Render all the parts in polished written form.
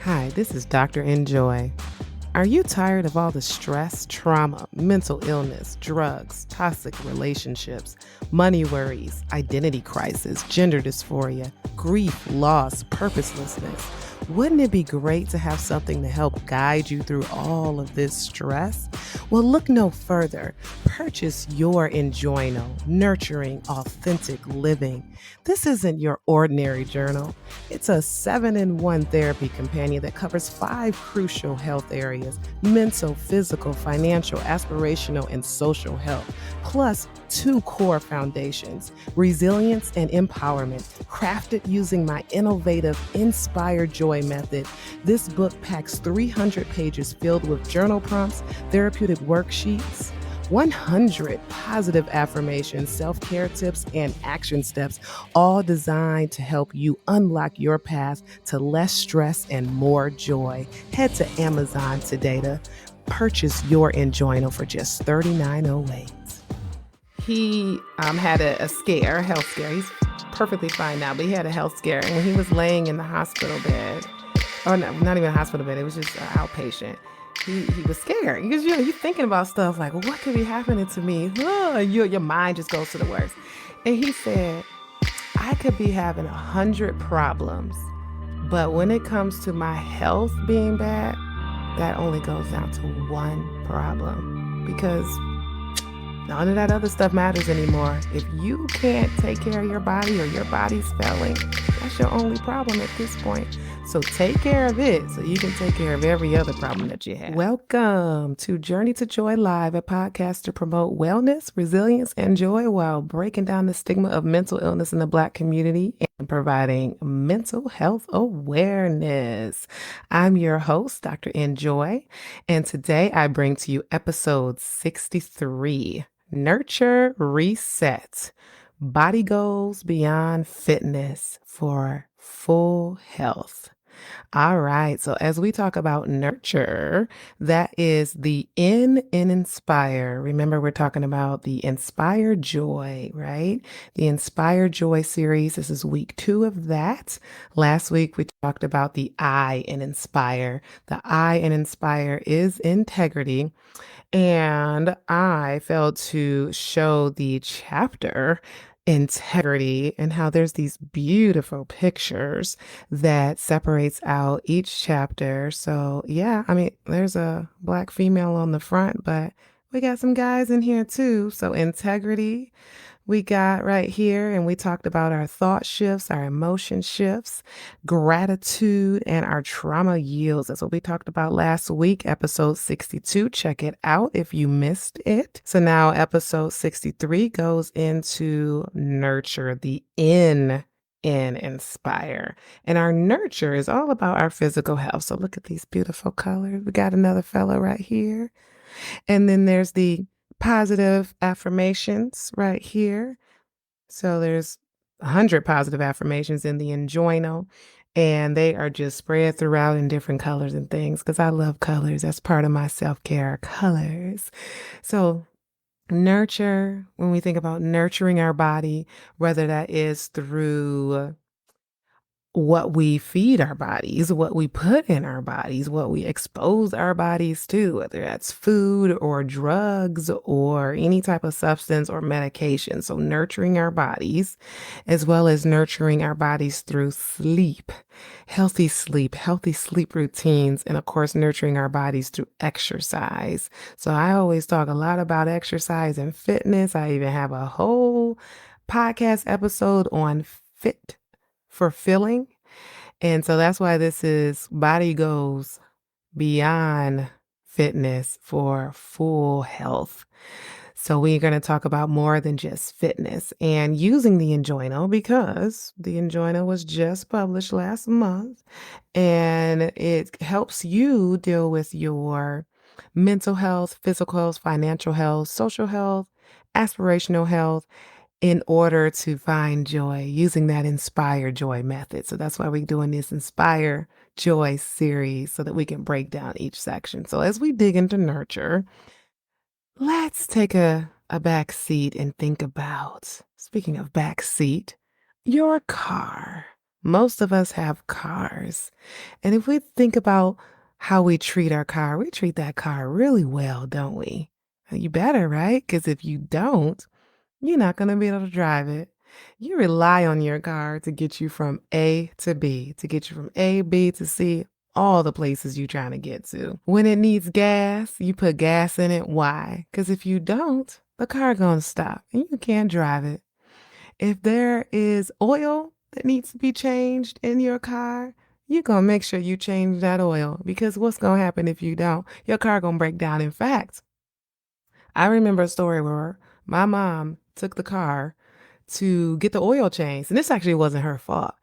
Hi, this is Dr. Enjoy. Are you tired of all the stress, trauma, mental illness, drugs, toxic relationships, money worries, identity crisis, gender dysphoria, grief, loss, purposelessness? Wouldn't it be great to have something to help guide you through all of this stress? Well, look no further. Purchase your Enjoyno, Nurturing Authentic Living. This isn't your ordinary journal. It's a 7-in-1 therapy companion that covers 5 crucial health areas: mental, physical, financial, aspirational, and social health, plus 2 core foundations: resilience and empowerment, crafted using my innovative Inspire Joy method. This book packs 300 pages filled with journal prompts, therapeutic worksheets, 100 positive affirmations, self-care tips, and action steps, all designed to help you unlock your path to less stress and more joy. Head to Amazon today to purchase your Enjoyno for just $39.08. He had a health scare. He's perfectly fine now, but he had a health scare. And when he was laying in the hospital bed, or no, not even a hospital bed, it was just an outpatient, he was scared because you're thinking about stuff like, what could be happening to me? Your mind just goes to the worst. And he said, I could be having 100 problems, but when it comes to my health being bad, that only goes down to one problem, because none of that other stuff matters anymore. If you can't take care of your body or your body's failing, that's your only problem at this point. So take care of it so you can take care of every other problem that you have. Welcome to Journey to Joy Live, a podcast to promote wellness, resilience, and joy while breaking down the stigma of mental illness in the Black community and providing mental health awareness. I'm your host, Dr. Enjoy, and today I bring to you episode 63. Nurture Reset, Body Goals Beyond Fitness for Full Health. All right, so as we talk about nurture, that is the N in Inspire. Remember, we're talking about the Inspire Joy, right? The Inspire Joy series. This is week 2 of that. Last week, we talked about the I in Inspire. The I in Inspire is integrity. And I failed to show the chapter integrity and how there's these beautiful pictures that separates out each chapter. So yeah, I mean, there's a Black female on the front, but we got some guys in here too. So integrity we got right here, and we talked about our thought shifts, our emotion shifts, gratitude, and our trauma yields. That's what we talked about last week, episode 62. Check it out if you missed it. So now episode 63 goes into nurture, the N in Inspire. And our nurture is all about our physical health. So look at these beautiful colors. We got another fellow right here. And then there's the positive affirmations right here. So there's 100 positive affirmations in the Enjoyno, and they are just spread throughout in different colors and things because I love colors. That's part of my self-care, colors. So nurture, when we think about nurturing our body, whether that is through what we feed our bodies, what we put in our bodies, what we expose our bodies to, whether that's food or drugs or any type of substance or medication. So nurturing our bodies, as well as nurturing our bodies through sleep, healthy sleep routines, and of course, nurturing our bodies through exercise. So I always talk a lot about exercise and fitness. I even have a whole podcast episode on fit fulfilling. And so that's why this is Body Goals Beyond Fitness for Full Health. So we're going to talk about more than just fitness and using the Enjoyno, because the Enjoyno was just published last month, and it helps you deal with your mental health, physical health, financial health, social health, aspirational health, in order to find joy using that Inspire Joy method. So that's why we're doing this Inspire Joy series, so that we can break down each section. So as we dig into nurture, let's take a back seat and think about, speaking of back seat, your car. Most of us have cars. And if we think about how we treat our car, we treat that car really well, don't we? You better, right? Because if you don't, you're not going to be able to drive it. You rely on your car to get you from A to B, to get you from A, B to C, all the places you're trying to get to. When it needs gas, you put gas in it. Why? Because if you don't, the car going to stop and you can't drive it. If there is oil that needs to be changed in your car, you're going to make sure you change that oil because what's going to happen if you don't? Your car going to break down. In fact, I remember a story where my mom took the car to get the oil changed, and this actually wasn't her fault.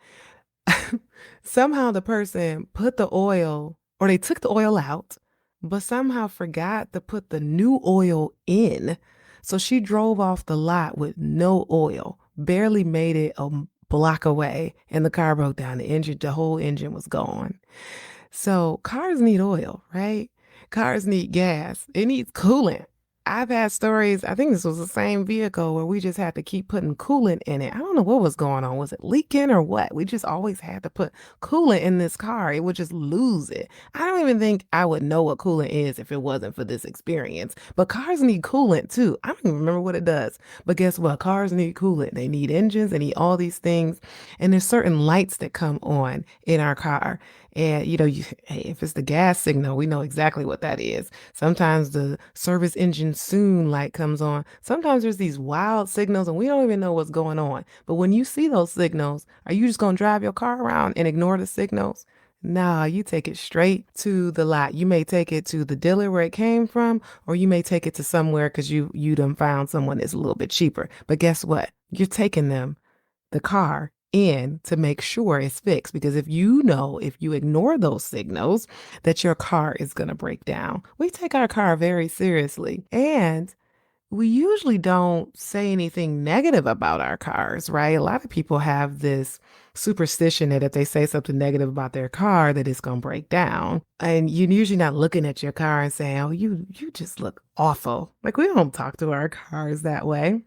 Somehow the person put the oil, or they took the oil out, but somehow forgot to put the new oil in. So she drove off the lot with no oil, barely made it a block away, and the car broke down. The whole engine was gone. So cars need oil, right? Cars need gas. It needs coolant. I've had stories, I think this was the same vehicle where we just had to keep putting coolant in it. I don't know what was going on. Was it leaking or what? We just always had to put coolant in this car. It would just lose it. I don't even think I would know what coolant is if it wasn't for this experience. But cars need coolant too. I don't even remember what it does. But guess what? Cars need coolant. They need engines. They need all these things. And there's certain lights that come on in our car. And hey, if it's the gas signal, we know exactly what that is. Sometimes the service engine soon light comes on. Sometimes there's these wild signals and we don't even know what's going on. But when you see those signals, are you just going to drive your car around and ignore the signals? Nah, you take it straight to the lot. You may take it to the dealer where it came from, or you may take it to somewhere because you done found someone that's a little bit cheaper. But guess what? You're taking the car in to make sure it's fixed because if you ignore those signals that your car is going to break down. We take our car very seriously and we usually don't say anything negative about our cars, right? A lot of people have this superstition that if they say something negative about their car that it's going to break down. And you're usually not looking at your car and saying, "Oh, you just look awful." Like we don't talk to our cars that way.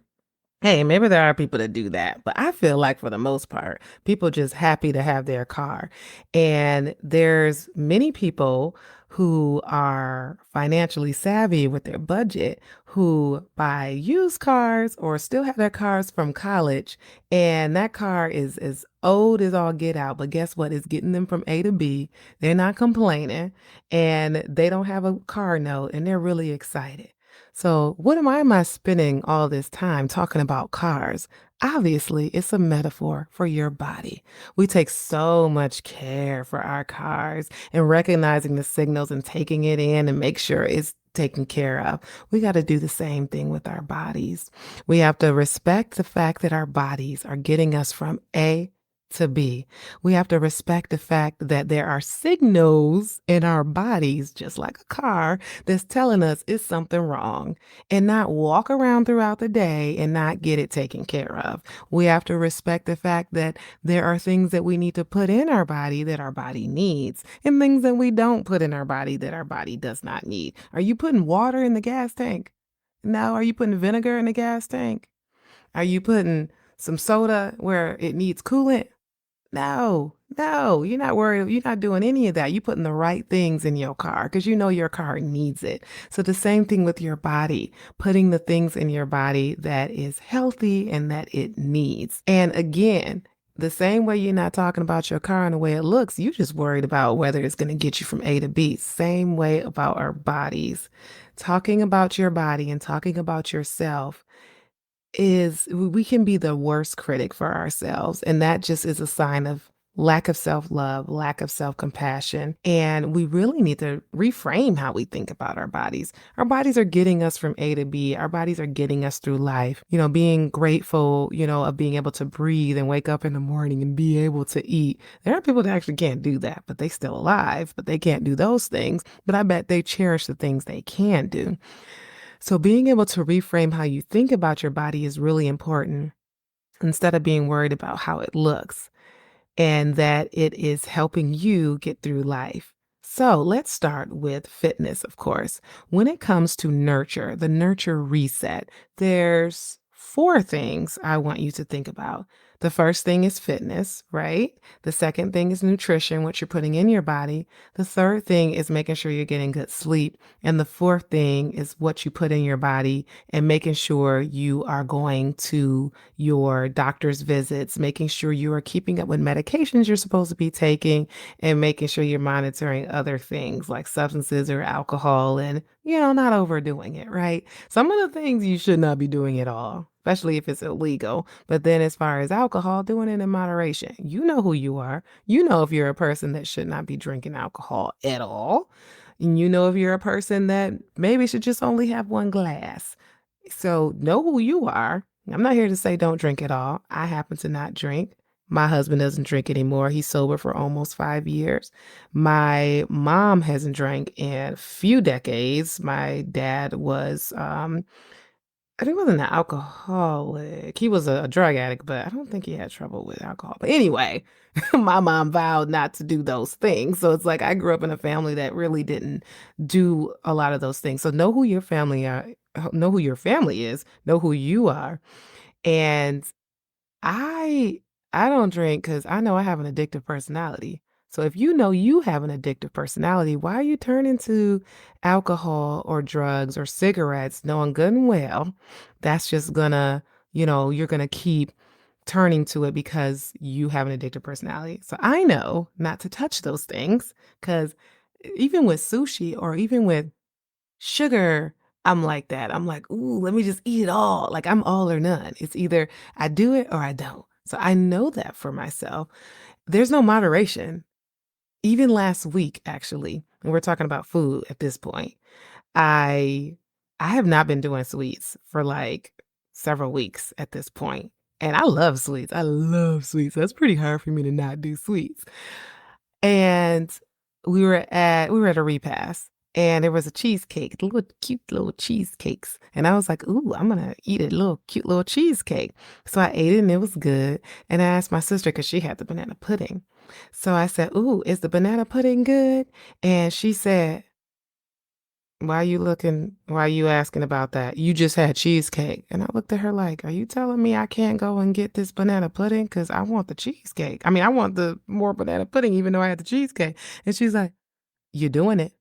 Hey, maybe there are people that do that, but I feel like for the most part, people just happy to have their car. And there's many people who are financially savvy with their budget who buy used cars or still have their cars from college. And that car is as old as all get out. But guess what? It's getting them from A to B. They're not complaining and they don't have a car note and they're really excited. So, why am I spending all this time talking about cars? Obviously, it's a metaphor for your body. We take so much care for our cars and recognizing the signals and taking it in and make sure it's taken care of. We got to do the same thing with our bodies. We have to respect the fact that our bodies are getting us from A to B. We have to respect the fact that there are signals in our bodies, just like a car, that's telling us it's something wrong and not walk around throughout the day and not get it taken care of. We have to respect the fact that there are things that we need to put in our body that our body needs and things that we don't put in our body that our body does not need. Are you putting water in the gas tank? No. Are you putting vinegar in the gas tank? Are you putting some soda where it needs coolant? No, no, you're not worried. You're not doing any of that. You're putting the right things in your car because you know your car needs it. So the same thing with your body, putting the things in your body that is healthy and that it needs. And again, the same way you're not talking about your car and the way it looks, you just worried about whether it's going to get you from A to B. Same way about our bodies. Talking about your body and talking about yourself is we can be the worst critic for ourselves. And that just is a sign of lack of self love, lack of self compassion. And we really need to reframe how we think about our bodies. Our bodies are getting us from A to B. Our bodies are getting us through life. Being grateful, of being able to breathe and wake up in the morning and be able to eat. There are people that actually can't do that, but they still alive, but they can't do those things. But I bet they cherish the things they can do. So being able to reframe how you think about your body is really important instead of being worried about how it looks and that it is helping you get through life. So let's start with fitness, of course. When it comes to nurture, the nurture reset, there's four things I want you to think about. The first thing is fitness, right? The second thing is nutrition, what you're putting in your body. The third thing is making sure you're getting good sleep. And the fourth thing is what you put in your body and making sure you are going to your doctor's visits, making sure you are keeping up with medications you're supposed to be taking, and making sure you're monitoring other things like substances or alcohol and, not overdoing it, right? Some of the things you should not be doing at all, especially if it's illegal. But then, as far as alcohol, doing it in moderation. You know who you are. You know if you're a person that should not be drinking alcohol at all. And you know if you're a person that maybe should just only have one glass. So, know who you are. I'm not here to say don't drink at all. I happen to not drink. My husband doesn't drink anymore. He's sober for almost 5 years. My mom hasn't drank in a few decades. My dad was he wasn't an alcoholic. He was a drug addict, but I don't think he had trouble with alcohol. But anyway, my mom vowed not to do those things. So it's like I grew up in a family that really didn't do a lot of those things. So know who your family are, know who your family is, know who you are. And I I don't drink because I know I have an addictive personality. So if you know you have an addictive personality, why are you turning to alcohol or drugs or cigarettes knowing good and well that's just gonna, you're gonna keep turning to it because you have an addictive personality. So I know not to touch those things because even with sushi or even with sugar, I'm like that. I'm like, "Ooh, let me just eat it all." Like, I'm all or none. It's either I do it or I don't. So I know that for myself. There's no moderation. Even last week, actually, and we're talking about food at this point, I I have not been doing sweets for, like, several weeks at this point, and I love sweets. I love sweets. So it's pretty hard for me to not do sweets. And we were at a repast, and there was a cheesecake, little cute little cheesecakes, and I was like, "Ooh, I'm gonna eat a little cute little cheesecake." So I ate it and it was good, and I asked my sister because she had the banana pudding. So I said, "Ooh, is the banana pudding good?" And she said, why are you asking about that? You just had cheesecake." And I looked at her like, "Are you telling me I can't go and get this banana pudding? Because I want the cheesecake. I mean, I want the more banana pudding, even though I had the cheesecake." And she's like, "You're doing it.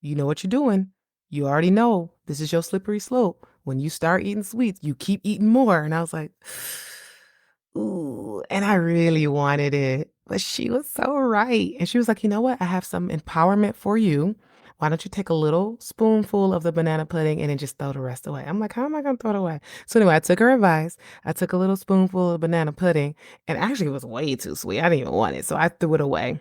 You know what you're doing. You already know this is your slippery slope. When you start eating sweets, you keep eating more." And I was like, ooh, and I really wanted it. But she was so right. And she was like, "You know what? I have some empowerment for you. Why don't you take a little spoonful of the banana pudding and then just throw the rest away?" I'm like, "How am I going to throw it away?" So anyway, I took her advice. I took a little spoonful of banana pudding, and actually it was way too sweet. I didn't even want it. So I threw it away.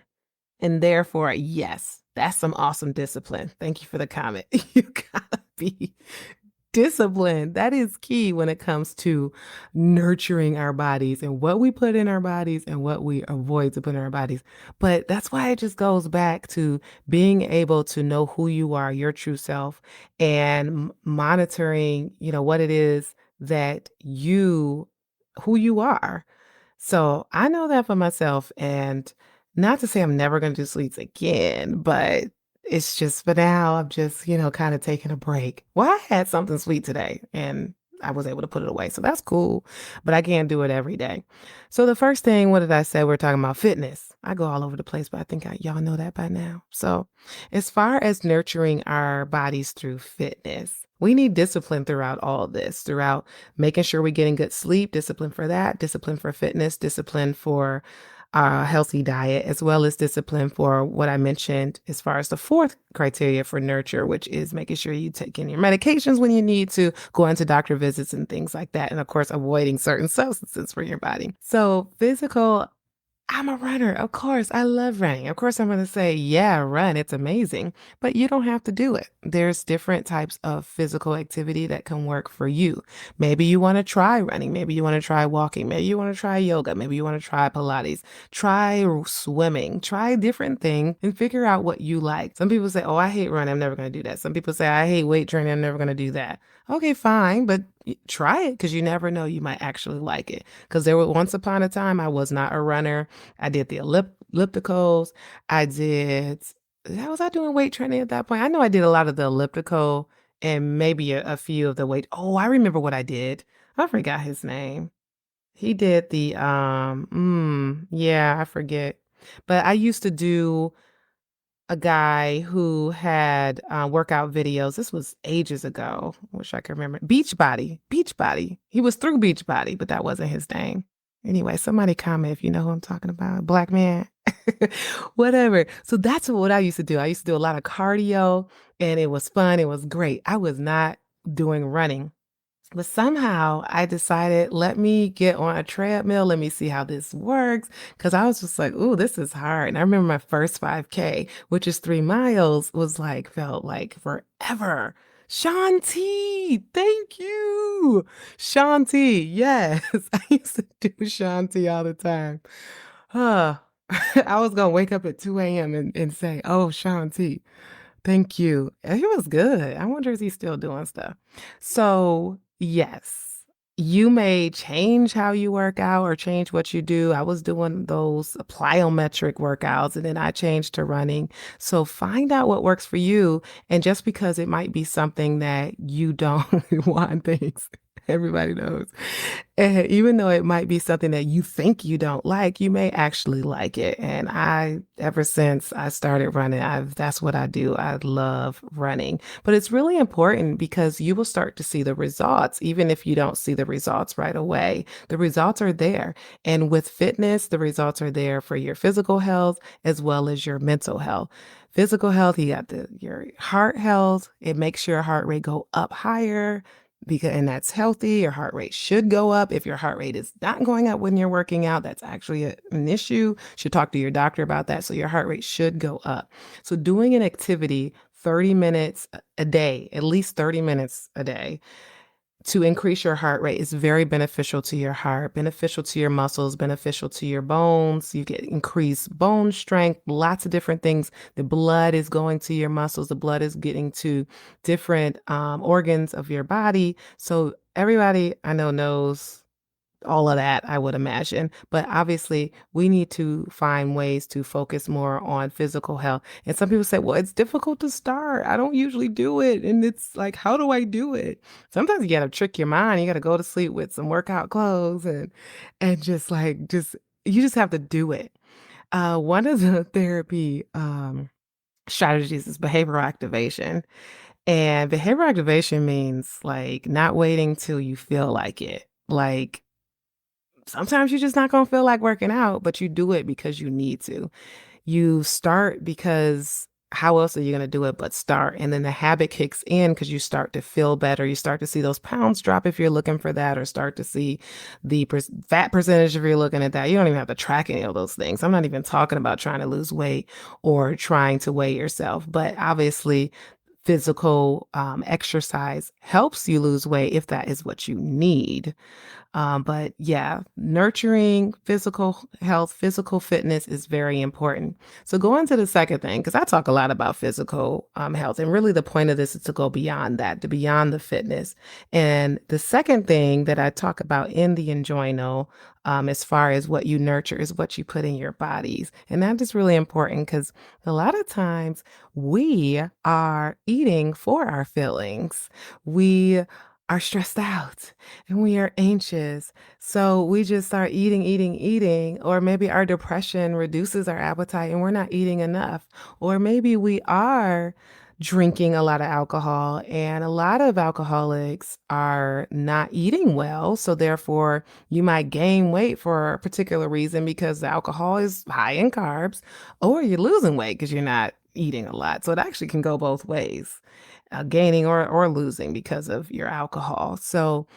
And therefore, yes, that's some awesome discipline. Thank you for the comment. You gotta be disciplined. That is key when it comes to nurturing our bodies and what we put in our bodies and what we avoid to put in our bodies. But that's why it just goes back to being able to know who you are, your true self, and monitoring, what it is that who you are. So I know that for myself, and not to say I'm never gonna do sweets again, but it's just for now, I'm just, kind of taking a break. Well, I had something sweet today and I was able to put it away. So that's cool, but I can't do it every day. So the first thing, what did I say? We're talking about fitness. I go all over the place, but I think y'all know that by now. So as far as nurturing our bodies through fitness, we need discipline throughout all of this, throughout making sure we're getting good sleep, discipline for that, discipline for fitness, discipline for a healthy diet, as well as discipline for what I mentioned as far as the fourth criteria for nurture, which is making sure you take in your medications when you need to, go into doctor visits and things like that. And of course, avoiding certain substances for your body. So physical, I'm a runner. Of course, I love running. Of course, I'm going to say, yeah, run. It's amazing. But you don't have to do it. There's different types of physical activity that can work for you. Maybe you want to try running. Maybe you want to try walking. Maybe you want to try yoga. Maybe you want to try Pilates. Try swimming. Try different things and figure out what you like. Some people say, "Oh, I hate running. I'm never going to do that." Some people say, "I hate weight training. I'm never going to do that." Okay, fine, but try it because you never know. You might actually like it. Because there was once upon a time I was not a runner. I did the ellipticals. I did, how was I doing weight training at that point? I know I did a lot of the elliptical and maybe a few of the weight. Oh, I remember what I did. I forgot his name. He did the yeah, I forget. But I used to do a guy who had workout videos. This was ages ago. Wish I could remember. Beachbody. Beachbody. He was through Beachbody, but that wasn't his name. Anyway, somebody comment if you know who I'm talking about. Black man. Whatever. So that's what I used to do. I used to do a lot of cardio and it was fun. It was great. I was not doing running. But somehow I decided, let me get on a treadmill. Let me see how this works. Cause I was just like, ooh, this is hard. And I remember my first 5K, which is 3 miles, was like, felt like forever. Shanti, thank you. Shanti, yes. I used to do Shanti all the time. Huh. I was gonna wake up at 2 a.m. and say, oh, Shanti. Thank you. He was good. I wonder if he's still doing stuff. So, yes, you may change how you work out or change what you do. I was doing those plyometric workouts and then I changed to running. So, find out what works for you. And just because it might be something that you don't want things, everybody knows. And even though it might be something that you think you don't like, you may actually like it. And ever since I started running, that's what I do. I love running. But it's really important because you will start to see the results, even if you don't see the results right away. The results are there. And with fitness, the results are there for your physical health as well as your mental health. Physical health, you got your heart health. It makes your heart rate go up higher because and that's healthy. Your heart rate should go up. If your heart rate is not going up when you're working out, that's actually an issue. You should talk to your doctor about that. So your heart rate should go up. So doing an activity 30 minutes a day, at least 30 minutes a day, to increase your heart rate is very beneficial to your heart, beneficial to your muscles, beneficial to your bones. You get increased bone strength, lots of different things. The blood is going to your muscles, the blood is getting to different organs of your body. So everybody I know knows all of that, I would imagine. But obviously, we need to find ways to focus more on physical health. And some people say, well, it's difficult to start. I don't usually do it. And it's like, how do I do it? Sometimes you got to trick your mind. You got to go to sleep with some workout clothes and just you just have to do it. One of the therapy strategies is behavioral activation. And behavioral activation means like not waiting till you feel like it. Like sometimes you're just not going to feel like working out, but you do it because you need to. You start because how else are you going to do it but start? And then the habit kicks in because you start to feel better. You start to see those pounds drop if you're looking for that, or start to see the fat percentage if you're looking at that. You don't even have to track any of those things. I'm not even talking about trying to lose weight or trying to weigh yourself, but obviously, physical exercise helps you lose weight if that is what you need. But yeah, nurturing physical health, physical fitness is very important. So going to the second thing, because I talk a lot about physical health, and really the point of this is to go beyond that, to beyond the fitness. And the second thing that I talk about in the Enjoyno, as far as what you nurture, is what you put in your bodies. And that is really important because a lot of times we are eating for our feelings. We are stressed out and we are anxious. So we just start eating, or maybe our depression reduces our appetite and we're not eating enough. Or maybe we are drinking a lot of alcohol, and a lot of alcoholics are not eating well. So therefore, you might gain weight for a particular reason because the alcohol is high in carbs, or you're losing weight because you're not eating a lot. So it actually can go both ways, gaining or losing because of your alcohol. So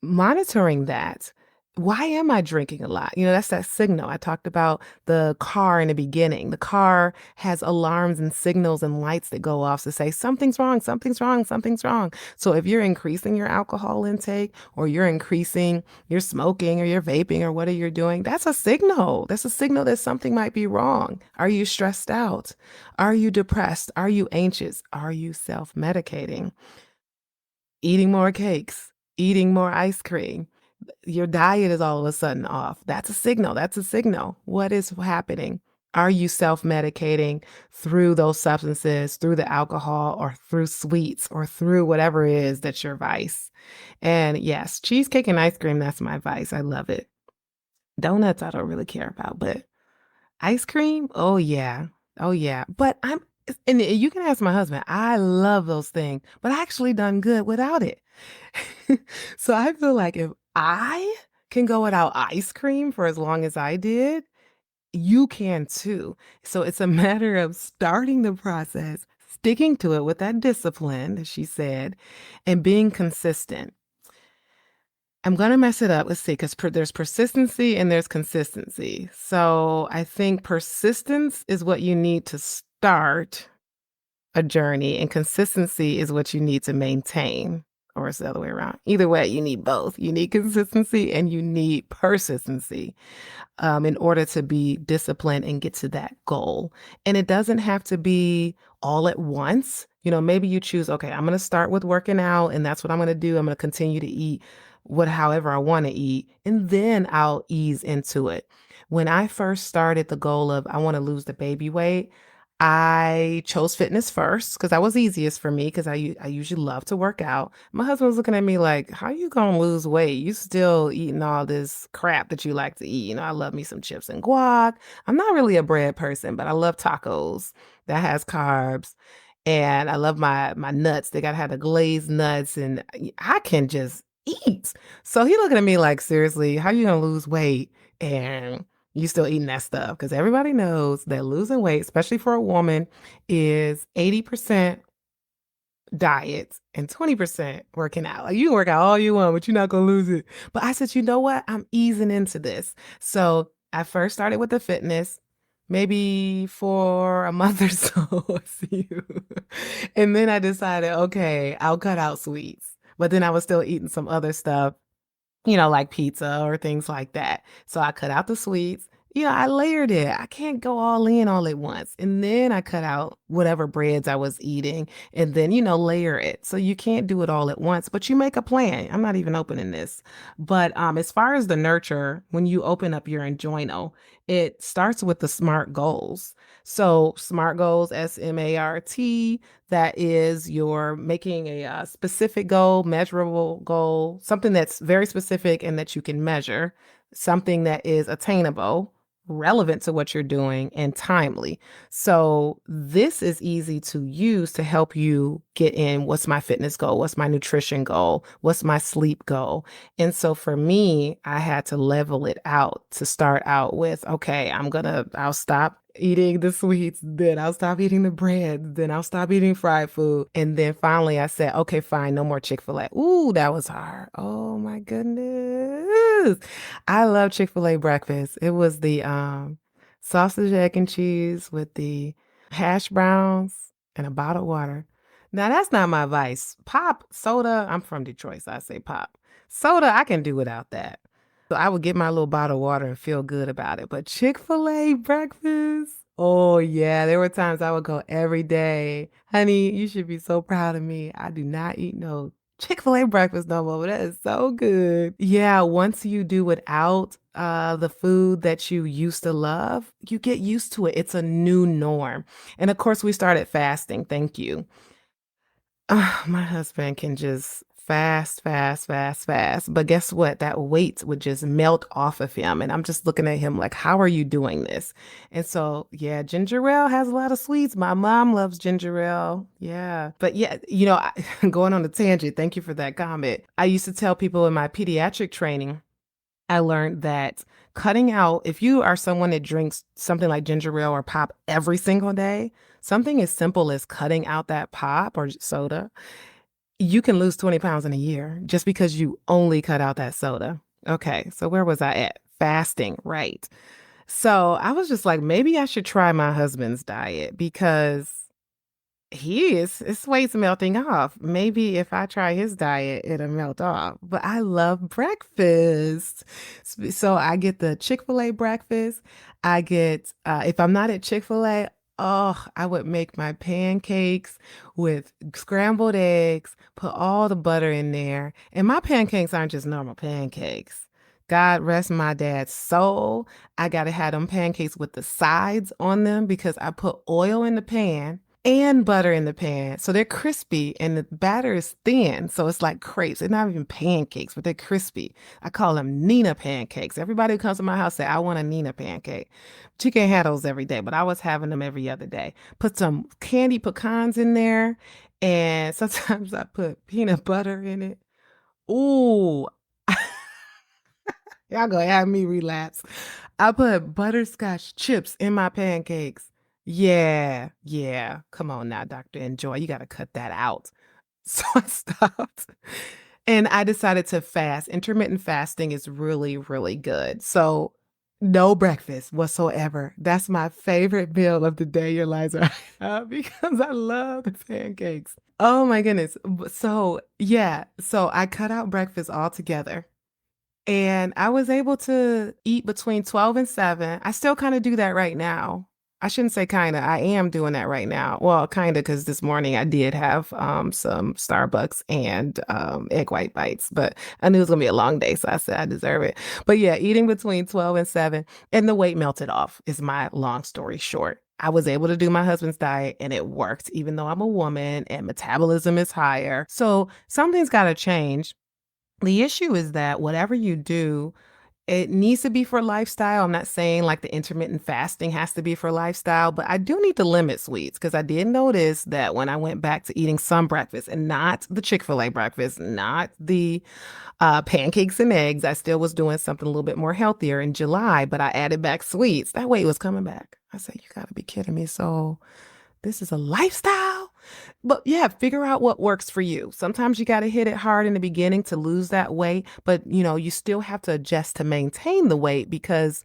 monitoring that. Why am I drinking a lot? That's that signal. I talked about the car in the beginning. The car has alarms and signals and lights that go off to say something's wrong, something's wrong, something's wrong. So if you're increasing your alcohol intake, or you're increasing your smoking or your vaping or whatever you're doing, that's a signal. That's a signal that something might be wrong. Are you stressed out? Are you depressed? Are you anxious? Are you self-medicating? Eating more cakes, eating more ice cream, your diet is all of a sudden off. That's a signal. That's a signal. What is happening? Are you self-medicating through those substances, through the alcohol, or through sweets, or through whatever it is that's your vice? And yes, cheesecake and ice cream, that's my vice. I love it. Donuts I don't really care about, but ice cream? Oh yeah. Oh yeah. But and you can ask my husband. I love those things, but I actually done good without it. So I feel like if I can go without ice cream for as long as I did, you can too. So it's a matter of starting the process, sticking to it with that discipline, as she said, and being consistent. I'm gonna mess it up. Let's see, because there's persistency and there's consistency. So I think persistence is what you need to start a journey, and consistency is what you need to maintain, or it's the other way around. Either way, you need both. You need consistency and you need persistency in order to be disciplined and get to that goal. And it doesn't have to be all at once. Maybe you choose, okay, I'm going to start with working out and that's what I'm going to do. I'm going to continue to eat however I want to eat, and then I'll ease into it. When I first started the goal of I want to lose the baby weight, I chose fitness first because that was easiest for me because I usually love to work out. My husband was looking at me like, how you gonna lose weight? You still eating all this crap that you like to eat. I love me some chips and guac. I'm not really a bread person, but I love tacos that has carbs. And I love my nuts. They gotta have the glazed nuts, and I can just eat. So he looking at me like, seriously, how you gonna lose weight? And you still eating that stuff because everybody knows that losing weight, especially for a woman, is 80% diet and 20% working out. Like you can work out all you want, but you're not gonna lose it. But I said, you know what? I'm easing into this. So I first started with the fitness, maybe for a month or so. See you. And then I decided, okay, I'll cut out sweets. But then I was still eating some other stuff, like pizza or things like that. So I cut out the sweets. I layered it. I can't go all in all at once. And then I cut out whatever breads I was eating and then, layer it. So you can't do it all at once, but you make a plan. I'm not even opening this. But as far as the nurture, when you open up your Enjoino, it starts with the SMART goals. So SMART goals, SMART, that is you're making a specific goal, measurable goal, something that's very specific and that you can measure, something that is attainable, relevant to what you're doing, and timely. So this is easy to use to help you get in what's my fitness goal, what's my nutrition goal, what's my sleep goal. And so for me, I had to level it out to start out with, okay, I'll stop eating the sweets, then I'll stop eating the bread, then I'll stop eating fried food. And then finally I said, okay, fine, no more Chick-fil-A. Ooh, that was hard. Oh my goodness. I love Chick-fil-A breakfast. It was the sausage, egg, and cheese with the hash browns and a bottle of water. Now that's not my vice. Pop, soda, I'm from Detroit, so I say pop. Soda, I can do without that. So I would get my little bottle of water and feel good about it. But Chick-fil-A breakfast, oh yeah, there were times I would go every day. Honey, you should be so proud of me. I do not eat no Chick-fil-A breakfast no more, but that is so good. Yeah, once you do without the food that you used to love, you get used to it. It's a new norm. And of course, we started fasting. Thank you. My husband can just fast, fast, fast, fast. But guess what? That weight would just melt off of him. And I'm just looking at him like, how are you doing this? And so, yeah, ginger ale has a lot of sweets. My mom loves ginger ale. Yeah. But yeah, going on a tangent, thank you for that comment. I used to tell people in my pediatric training, I learned that cutting out, if you are someone that drinks something like ginger ale or pop every single day, something as simple as cutting out that pop or soda, you can lose 20 pounds in a year just because you only cut out that soda. Okay, so where was I at? Fasting, right. So I was just like, maybe I should try my husband's diet because his weight's melting off. Maybe if I try his diet, it'll melt off. But I love breakfast. So I get the Chick-fil-A breakfast. I get, if I'm not at Chick-fil-A, oh, I would make my pancakes with scrambled eggs, put all the butter in there. And my pancakes aren't just normal pancakes. God rest my dad's soul. I gotta have them pancakes with the sides on them because I put oil in the pan and butter in the pan. So they're crispy and the batter is thin. So it's like crepes. They're not even pancakes, but they're crispy. I call them Nina pancakes. Everybody who comes to my house say, I want a Nina pancake. But you can't have those every day, but I was having them every other day. Put some candy pecans in there. And sometimes I put peanut butter in it. Ooh, y'all gonna have me relapse. I put butterscotch chips in my pancakes. Yeah, yeah. Come on now, Dr. Enjoy. You got to cut that out. So I stopped and I decided to fast. Intermittent fasting is really, really good. So no breakfast whatsoever. That's my favorite meal of the day, Eliza, because I love the pancakes. Oh my goodness. So yeah, so I cut out breakfast altogether. And I was able to eat between 12 and 7. I still kind of do that right now. I shouldn't say kind of. I am doing that right now. Well, kind of because this morning I did have some Starbucks and egg white bites, but I knew it was gonna be a long day, so I said I deserve it. But yeah, eating between 12 and 7, and the weight melted off is my long story short. I was able to do my husband's diet and it worked, even though I'm a woman and metabolism is higher. So something's got to change. The issue is that whatever you do, it needs to be for lifestyle. I'm not saying like the intermittent fasting has to be for lifestyle, but I do need to limit sweets because I did notice that when I went back to eating some breakfast and not the Chick-fil-A breakfast, not the pancakes and eggs, I still was doing something a little bit more healthier in July, but I added back sweets. That weight was coming back. I said, you got to be kidding me. So this is a lifestyle. But yeah, figure out what works for you. Sometimes you got to hit it hard in the beginning to lose that weight, but you still have to adjust to maintain the weight because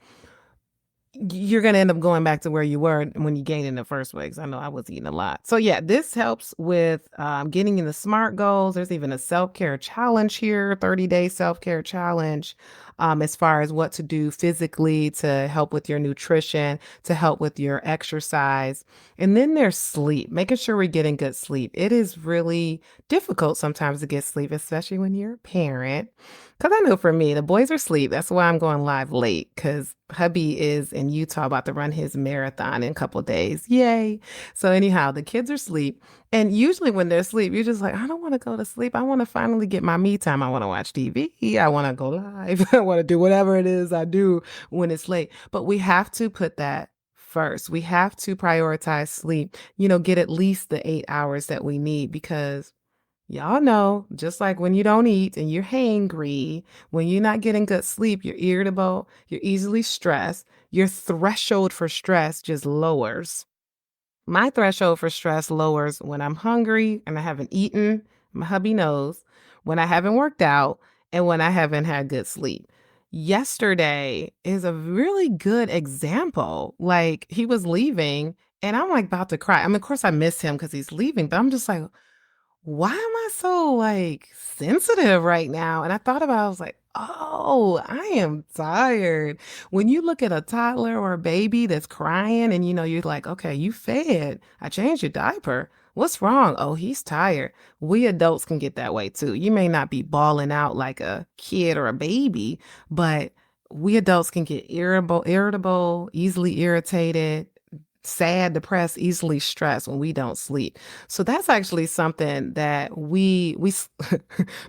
you're going to end up going back to where you were when you gained in the first place. I know I was eating a lot. So yeah, this helps with getting in the SMART goals. There's even a self-care challenge here, 30-day self-care challenge, as far as what to do physically to help with your nutrition, to help with your exercise. And then there's sleep, making sure we're getting good sleep. It is really difficult sometimes to get sleep, especially when you're a parent. Because I know for me, the boys are asleep. That's why I'm going live late because hubby is in Utah about to run his marathon in a couple of days. Yay. So, anyhow, the kids are asleep. And usually when they're asleep, you're just like, I don't want to go to sleep. I want to finally get my me time. I want to watch TV. I want to go live. I want to do whatever it is I do when it's late. But we have to put that first. We have to prioritize sleep, get at least the 8 hours that we need because y'all know, just like when you don't eat and you're hangry, when you're not getting good sleep, you're irritable, you're easily stressed, your threshold for stress just lowers. My threshold for stress lowers when I'm hungry and I haven't eaten, my hubby knows, when I haven't worked out, and when I haven't had good sleep. Yesterday is a really good example. Like he was leaving and I'm like about to cry. I mean, of course I miss him because he's leaving, but I'm just like, why am I so like sensitive right now? And I thought about it, I was like, oh, I am tired. When you look at a toddler or a baby that's crying and you're like, okay, you fed, I changed your diaper. What's wrong? Oh, he's tired. We adults can get that way too. You may not be bawling out like a kid or a baby, but we adults can get irritable, easily irritated, sad, depressed, easily stressed when we don't sleep. So that's actually something that we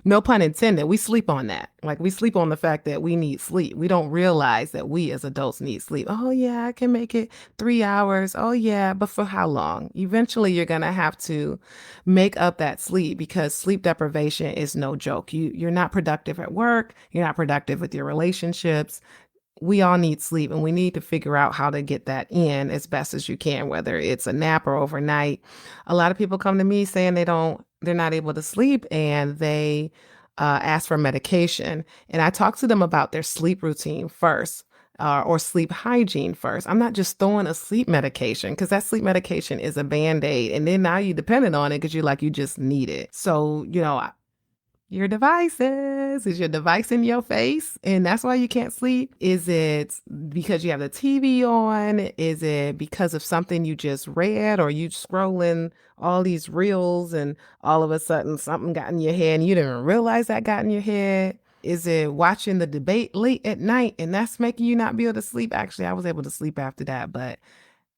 no pun intended, we sleep on that. Like we sleep on the fact that we need sleep. We don't realize that we as adults need sleep. Oh yeah, I can make it 3 hours. Oh yeah, but for how long? Eventually you're going to have to make up that sleep because sleep deprivation is no joke. You're not productive at work, you're not productive with your relationships. We all need sleep and we need to figure out how to get that in as best as you can, whether it's a nap or overnight. A lot of people come to me saying they're not able to sleep and they ask for medication. And I talk to them about their sleep routine first. Or sleep hygiene first. I'm not just throwing a sleep medication because that sleep medication is a band-aid. And then now you dependent on it because you just need it. So, your devices. Is your device in your face? And that's why you can't sleep? Is it because you have the TV on? Is it because of something you just read or you scrolling all these reels and all of a sudden something got in your head and you didn't realize that got in your head? Is it watching the debate late at night and that's making you not be able to sleep? Actually, I was able to sleep after that, but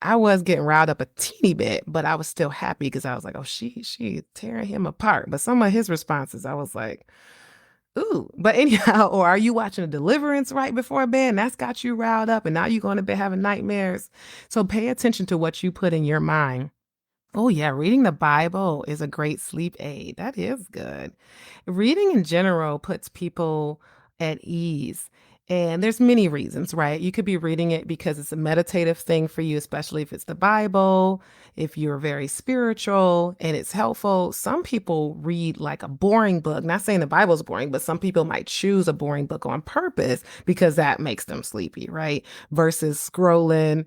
I was getting riled up a teeny bit, but I was still happy because I was like, oh, she tearing him apart. But some of his responses, I was like, ooh. But anyhow, or are you watching a deliverance right before bed and that's got you riled up and now you're going to bed having nightmares? So pay attention to what you put in your mind. Oh, yeah, reading the Bible is a great sleep aid. That is good. Reading in general puts people at ease. And there's many reasons, right? You could be reading it because it's a meditative thing for you, especially if it's the Bible, if you're very spiritual and it's helpful. Some people read like a boring book. Not saying the Bible's boring, but some people might choose a boring book on purpose because that makes them sleepy, right? Versus scrolling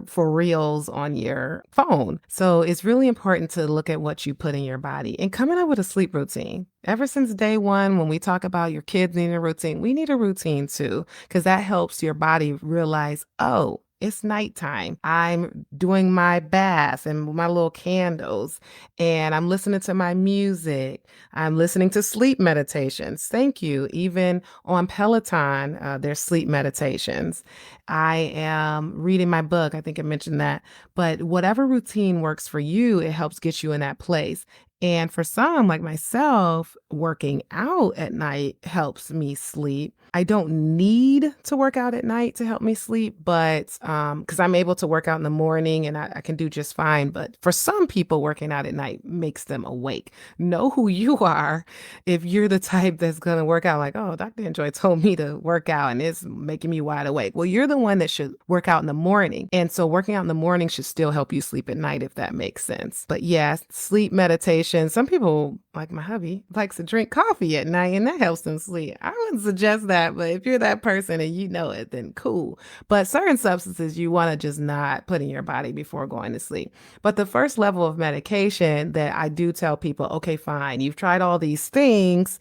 for reels on your phone. So it's really important to look at what you put in your body and coming up with a sleep routine. Ever since day one, when we talk about your kids needing a routine, we need a routine too, because that helps your body realize, oh, it's nighttime. I'm doing my bath and my little candles, and I'm listening to my music. I'm listening to sleep meditations. Thank you. Even on Peloton, there's sleep meditations. I am reading my book. I think I mentioned that. But whatever routine works for you, it helps get you in that place. And for some, like myself, working out at night helps me sleep. I don't need to work out at night to help me sleep, but because I'm able to work out in the morning and I can do just fine. But for some people, working out at night makes them awake. Know who you are. If you're the type that's going to work out, like, oh, Dr. Enjoy told me to work out and it's making me wide awake. Well, you're the one that should work out in the morning. And so working out in the morning should still help you sleep at night, if that makes sense. But yes, sleep meditation. Some people, like my hubby, likes to drink coffee at night and that helps them sleep. I wouldn't suggest that, but if you're that person and you know it, then cool. But certain substances you want to just not put in your body before going to sleep. But the first level of medication that I do tell people, okay, fine, you've tried all these things.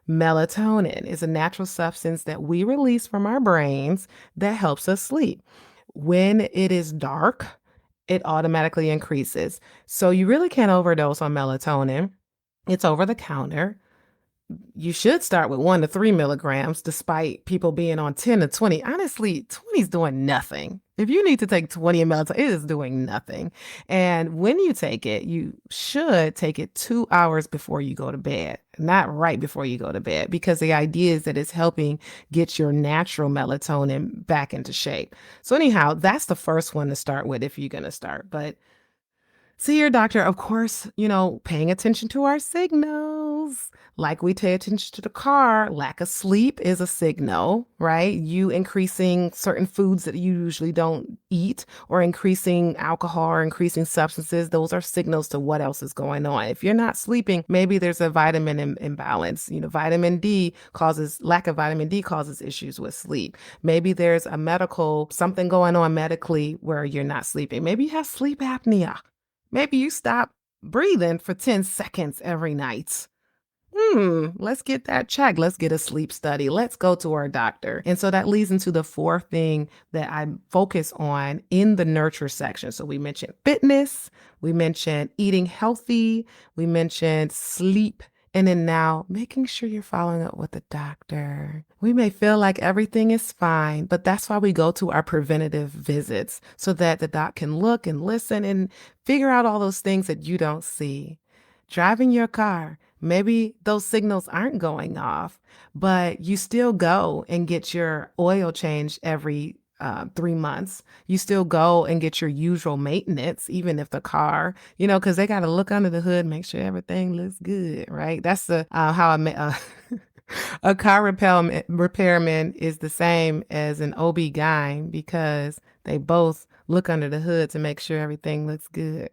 Melatonin is a natural substance that we release from our brains that helps us sleep. When it is dark, it automatically increases. So you really can't overdose on melatonin. It's over the counter. You should start with 1 to 3 milligrams, despite people being on 10 to 20. Honestly, 20 is doing nothing. If you need to take 20 of melatonin, it is doing nothing. And when you take it, you should take it 2 hours before you go to bed, not right before you go to bed, because the idea is that it's helping get your natural melatonin back into shape. So anyhow, that's the first one to start with if you're going to start. But see your doctor, of course, paying attention to our signals. Like we pay attention to the car, lack of sleep is a signal, right? You increasing certain foods that you usually don't eat, or increasing alcohol or increasing substances, those are signals to what else is going on. If you're not sleeping, maybe there's a vitamin imbalance. Lack of vitamin D causes issues with sleep. Maybe there's something going on medically where you're not sleeping. Maybe you have sleep apnea. Maybe you stop breathing for 10 seconds every night. Let's get that checked. Let's get a sleep study. Let's go to our doctor. And so that leads into the fourth thing that I focus on in the nurture section. So we mentioned fitness, we mentioned eating healthy, we mentioned sleep, and then now making sure you're following up with the doctor. We may feel like everything is fine, but that's why we go to our preventative visits so that the doc can look and listen and figure out all those things that you don't see. Driving your car, maybe those signals aren't going off, but you still go and get your oil changed every 3 months. You still go and get your usual maintenance, even if the car, because they got to look under the hood, make sure everything looks good, right? That's how a car repairman is the same as an OB-GYN because they both look under the hood to make sure everything looks good.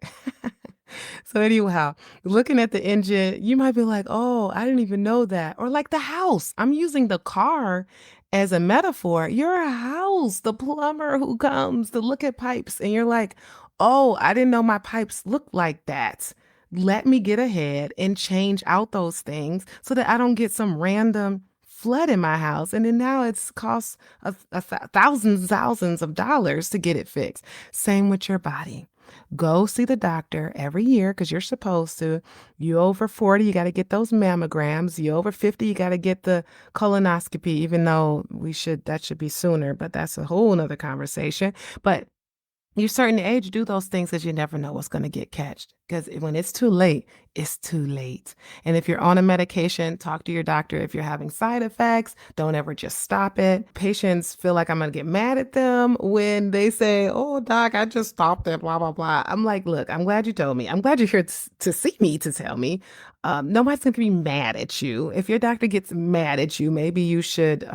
So anyhow, looking at the engine, you might be like, oh, I didn't even know that. Or like the house. I'm using the car as a metaphor. Your house, the plumber who comes to look at pipes, and you're like, oh, I didn't know my pipes looked like that. Let me get ahead and change out those things so that I don't get some random flood in my house. And then now it's cost thousands of dollars to get it fixed. Same with your body. Go see the doctor every year because you're supposed to. You over 40, you got to get those mammograms. You over 50, you got to get the colonoscopy, even though that should be sooner, but that's a whole nother conversation. But you're certain age, do those things because you never know what's going to get catched. Because when it's too late, it's too late. And if you're on a medication, talk to your doctor. If you're having side effects, don't ever just stop it. Patients feel like I'm going to get mad at them when they say, "Oh, doc, I just stopped it, blah, blah, blah." I'm like, look, I'm glad you told me. I'm glad you're here to see me to tell me. Nobody's going to be mad at you. If your doctor gets mad at you, maybe you should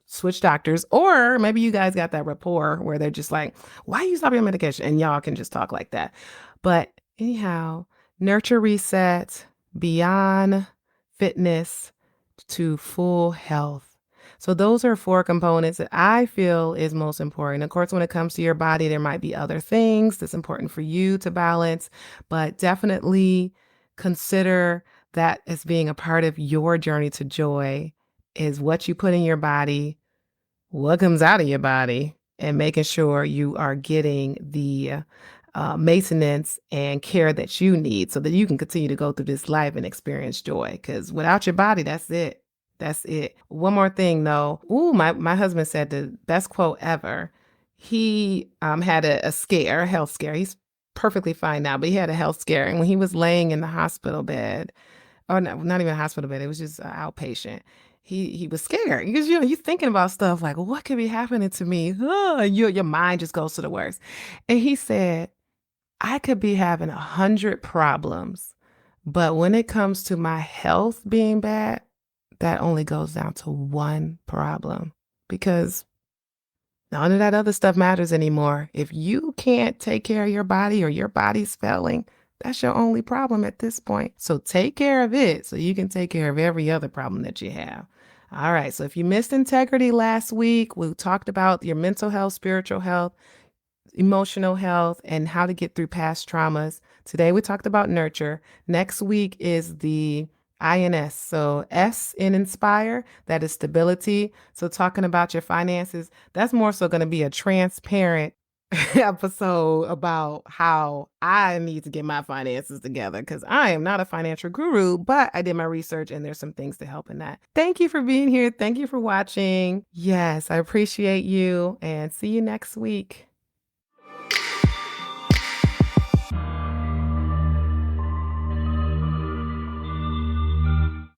switch doctors, or maybe you guys got that rapport where they're just like, "Why are you stopping your medication?" And y'all can just talk like that. But anyhow, nurture reset beyond fitness to full health. So those are 4 components that I feel is most important. Of course, when it comes to your body, there might be other things that's important for you to balance, but definitely consider that as being a part of your journey to joy is what you put in your body, what comes out of your body, and making sure you are getting the maintenance and care that you need so that you can continue to go through this life and experience joy. Because without your body, that's it. That's it. One more thing though. Ooh, my husband said the best quote ever. He had a scare, a health scare. He's perfectly fine now, but he had a health scare. And when he was laying in the hospital bed, or no, not even a hospital bed, it was just an outpatient. He was scared because you're thinking about stuff like what could be happening to me. Your mind just goes to the worst. And he said, I could be having 100 problems, but when it comes to my health being bad, that only goes down to 1 problem because none of that other stuff matters anymore. If you can't take care of your body or your body's failing, that's your only problem at this point. So take care of it so you can take care of every other problem that you have. All right. So if you missed integrity last week, we talked about your mental health, spiritual health, emotional health, and how to get through past traumas. Today we talked about nurture. Next week is the INS. So S in inspire, that is stability. So talking about your finances, that's more so going to be a transparent episode about how I need to get my finances together because I am not a financial guru, but I did my research and there's some things to help in that. Thank you for being here. Thank you for watching. Yes, I appreciate you and see you next week.